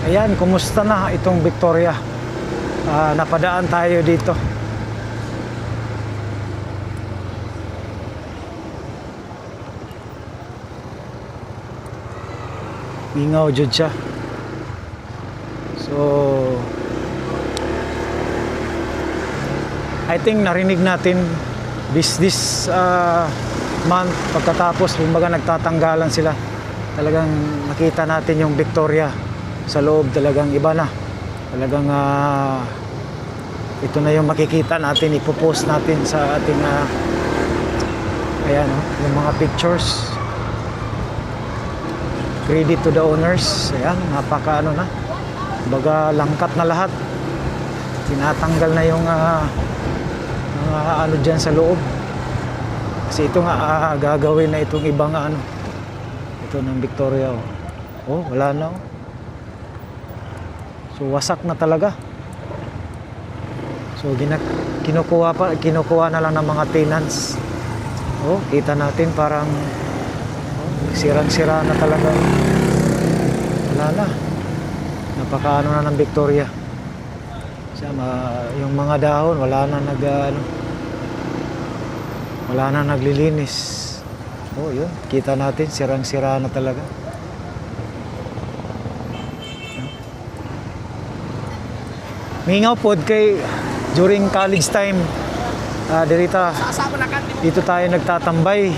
Ayan, kumusta na itong Victoria? Napadaan tayo dito. Ingaw jud siya. So I think narinig natin this month, pagkatapos kumbaga nagtatanggalan sila, talagang nakita natin yung Victoria sa loob, talagang iba na. Talagang ito na yung makikita natin, ipopost natin sa ating ayan, yung mga pictures. Credit to the owners. Ayan, napaka na, baga langkat na lahat, tinatanggal na yung ano dyan sa loob, kasi ito nga gagawin na itong ibang ito ng Victoria. Wala na. So wasak na talaga. So kinukuha na lang ng mga tenants. Kita natin parang sirang-sira na talaga. Wala na. Napakaano na ng Victoria. Yung mga dahon wala na wala na naglilinis. Yun, kita natin sirang-sira na talaga. Mingaw pod kay during college time, dito tayo nagtatambay,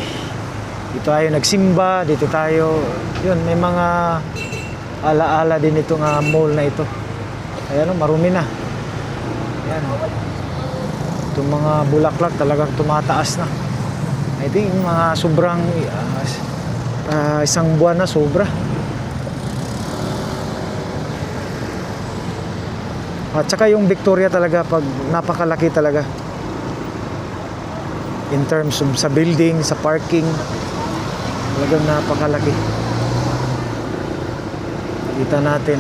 dito tayo nagsimba, dito tayo, yun, may mga alaala din itong mall na ito. Ayan, marumi na. Ayan, itong mga bulaklak talagang tumataas na. I think mga sobrang isang buwan na sobra. At saka yung Victoria talaga, pag napakalaki talaga in terms of sa building, sa parking, talagang napakalaki. Kita natin.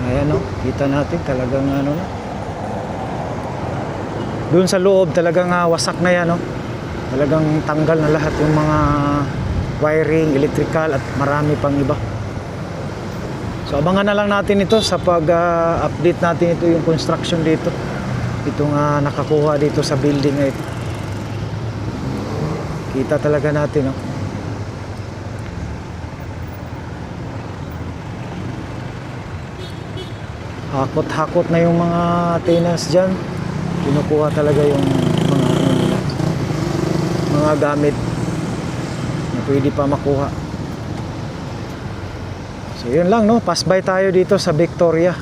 Ayan, kita natin talagang na. Doon sa loob talagang wasak na yan, talagang tanggal na lahat yung mga wiring, electrical at marami pang iba. So abangan na lang natin ito sa pag-update natin ito, yung construction dito. Itong nakakuha dito sa building na ito. Kita talaga natin, hakot-hakot na yung mga tenants dyan. Kinukuha talaga yung mga gamit na pwede pa makuha. So yun lang, pass by tayo dito sa Victoria.